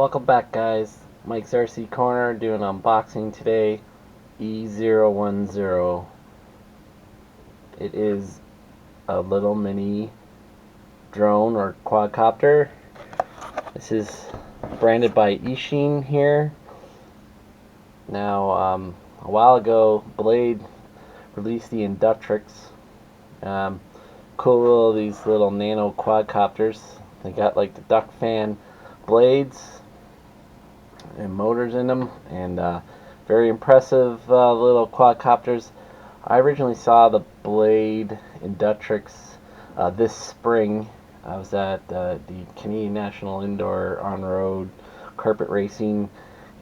Welcome back, guys. Mike's RC Corner doing unboxing today. E010. It is a little mini drone or quadcopter. This is branded by Eachine here. Now, a while ago, Blade released the Inductrix. Cool, these little nano quadcopters. They got like the duck fan blades and motors in them, and very impressive little quadcopters. I originally saw the Blade Inductrix this spring. I was at the Canadian National Indoor On-Road Carpet Racing,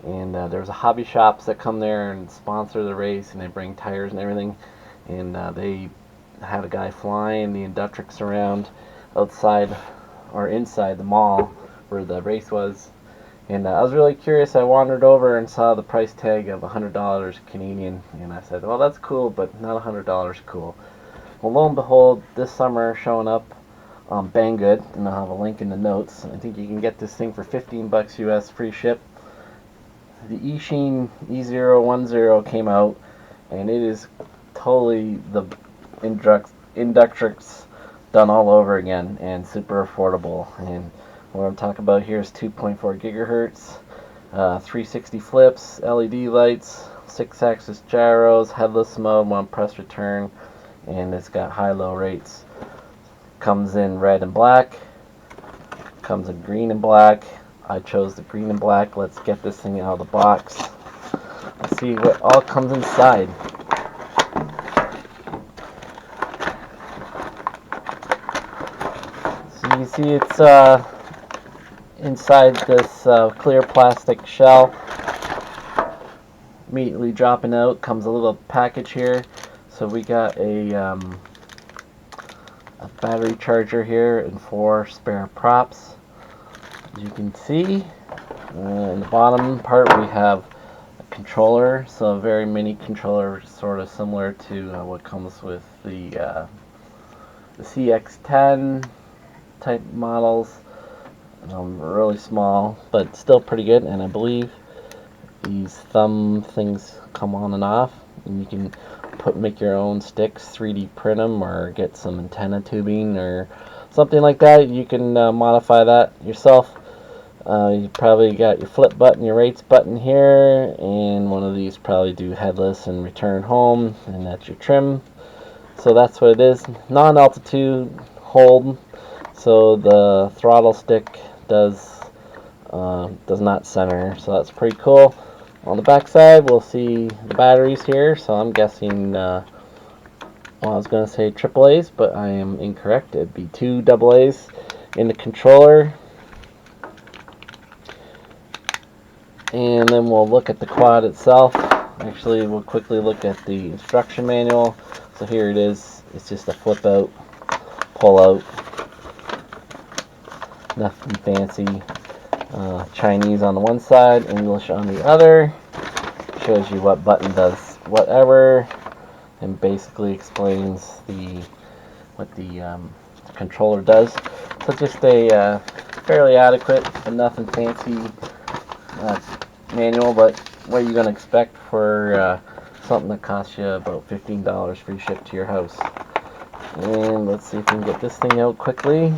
and there was a hobby shops that come there and sponsor the race, and they bring tires and everything, and they had a guy flying the Inductrix around outside or inside the mall where the race was. And I was really curious. I wandered over and saw the price tag of $100 Canadian, and I said, well, that's cool, but not $100 cool. Well, lo and behold, this summer showing up on Banggood, and I'll have a link in the notes. I think you can get this thing for 15 bucks US, free ship. The Eachine E010 came out, and it is totally the Inductrix done all over again, and super affordable. And what I'm talking about here is 2.4 gigahertz, 360 flips, LED lights, 6-axis gyros, headless mode, 1 press return, and it's got high-low rates. Comes in red and black, comes in green and black. I chose the green and black. Let's get this thing out of the box. Let's see what all comes inside. So you can see it's inside this clear plastic shell. Immediately dropping out comes a little package here. So we got a battery charger here and 4 spare props. As you can see, in the bottom part we have a controller, so a very mini controller, sort of similar to what comes with the CX10 type models. Really small, but still pretty good. And I believe these thumb things come on and off, and you can make your own sticks, 3D print them, or get some antenna tubing or something like that. You can modify that yourself. You probably got your flip button, your rates button here, and one of these probably do headless and return home, and that's your trim. So that's what it is. Non-altitude hold, so the throttle stick does not center, so that's pretty cool. On the back side we'll see the batteries here, so I'm guessing well, I was going to say AAA's, but I am incorrect. It'd be 2 AA's in the controller. And then we'll look at the quad itself. Actually, we'll quickly look at the instruction manual. So here it is. It's just a flip out, pull out. Nothing fancy. Chinese on the one side, English on the other. Shows you what button does whatever, and basically explains what the controller does. So just a fairly adequate but nothing fancy manual, but what you're going to expect for something that costs you about $15 free ship to your house. And let's see if we can get this thing out quickly.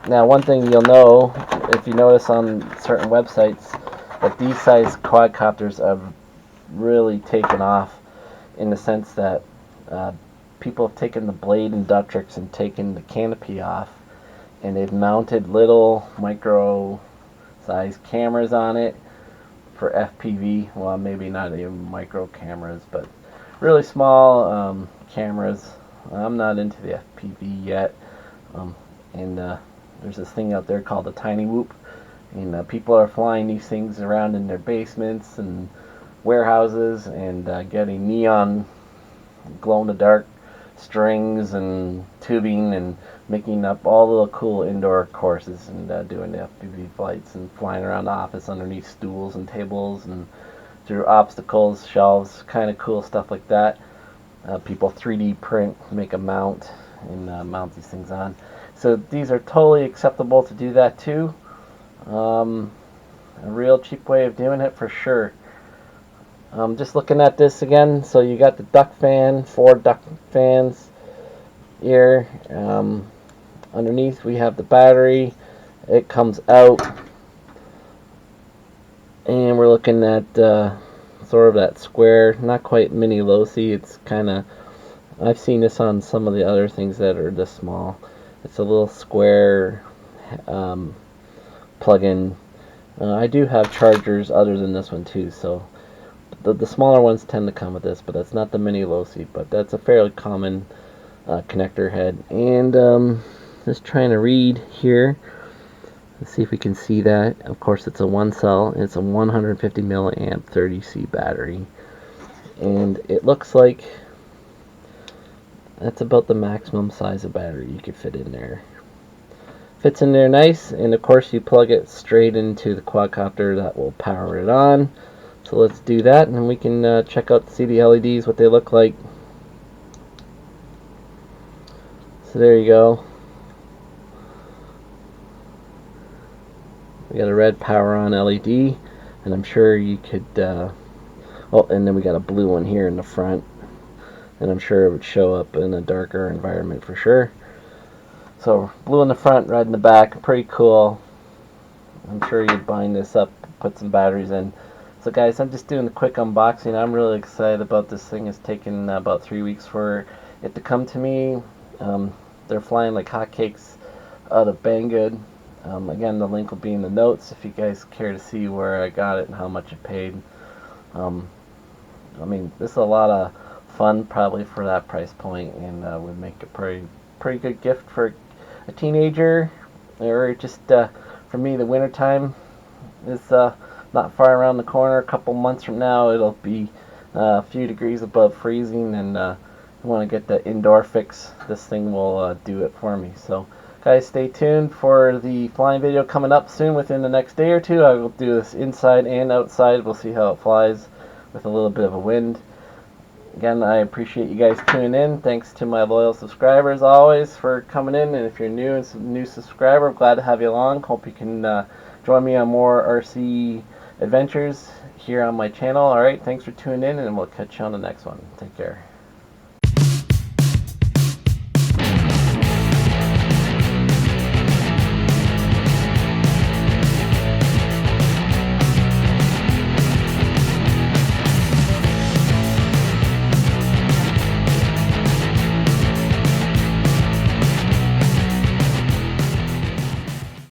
Now, one thing you'll know, if you notice on certain websites, that these size quadcopters have really taken off, in the sense that people have taken the Blade Inductrix and taken the canopy off, and they've mounted little micro size cameras on it for FPV. Well, maybe not even micro cameras, but really small cameras. I'm not into the FPV yet, and there's this thing out there called the Tiny Whoop, and people are flying these things around in their basements and warehouses, and getting neon glow-in-the-dark strings and tubing, and making up all the cool indoor courses, and doing the FPV flights, and flying around the office underneath stools and tables and through obstacles, shelves, kind of cool stuff like that. People 3D print, make a mount, and mount these things on. So these are totally acceptable to do that too. A real cheap way of doing it for sure. Just looking at this again, so you got the duct fan, 4 duct fans here. Underneath we have the battery. It comes out, and we're looking at sort of that square, not quite mini low-C. It's kind of, I've seen this on some of the other things that are this small. It's a little square plug-in. I do have chargers other than this one too, so the smaller ones tend to come with this, but that's not the mini low-C, but that's a fairly common connector head. And just trying to read here. Let's see if we can see that. Of course, it's a 1 cell. It's a 150 milliamp 30C battery, and it looks like that's about the maximum size of battery you could fit in there. Fits in there nice, and of course you plug it straight into the quadcopter that will power it on. So let's do that, and then we can check out, see the LEDs, what they look like. So there you go. We got a red power on LED, and I'm sure you could, oh, and then we got a blue one here in the front, and I'm sure it would show up in a darker environment for sure. So blue in the front, red in the back, pretty cool. I'm sure you'd bind this up, put some batteries in. So guys, I'm just doing a quick unboxing. I'm really excited about this thing. It's taken about 3 weeks for it to come to me. They're flying like hotcakes out of Banggood. Again, the link will be in the notes if you guys care to see where I got it and how much I paid. I mean, this is a lot of fun probably for that price point, and would make a pretty good gift for a teenager, or just for me. The wintertime is not far around the corner. A couple months from now it'll be a few degrees above freezing, and I want to get the indoor fix. This thing will do it for me. So guys, stay tuned for the flying video coming up soon. Within the next day or two I will do this inside and outside. We'll see how it flies with a little bit of a wind. Again, I appreciate you guys tuning in. Thanks to my loyal subscribers always for coming in, and if you're new and some new subscriber, I'm glad to have you along. Hope you can join me on more RC adventures here on my channel. Alright, thanks for tuning in, and we'll catch you on the next one. Take care.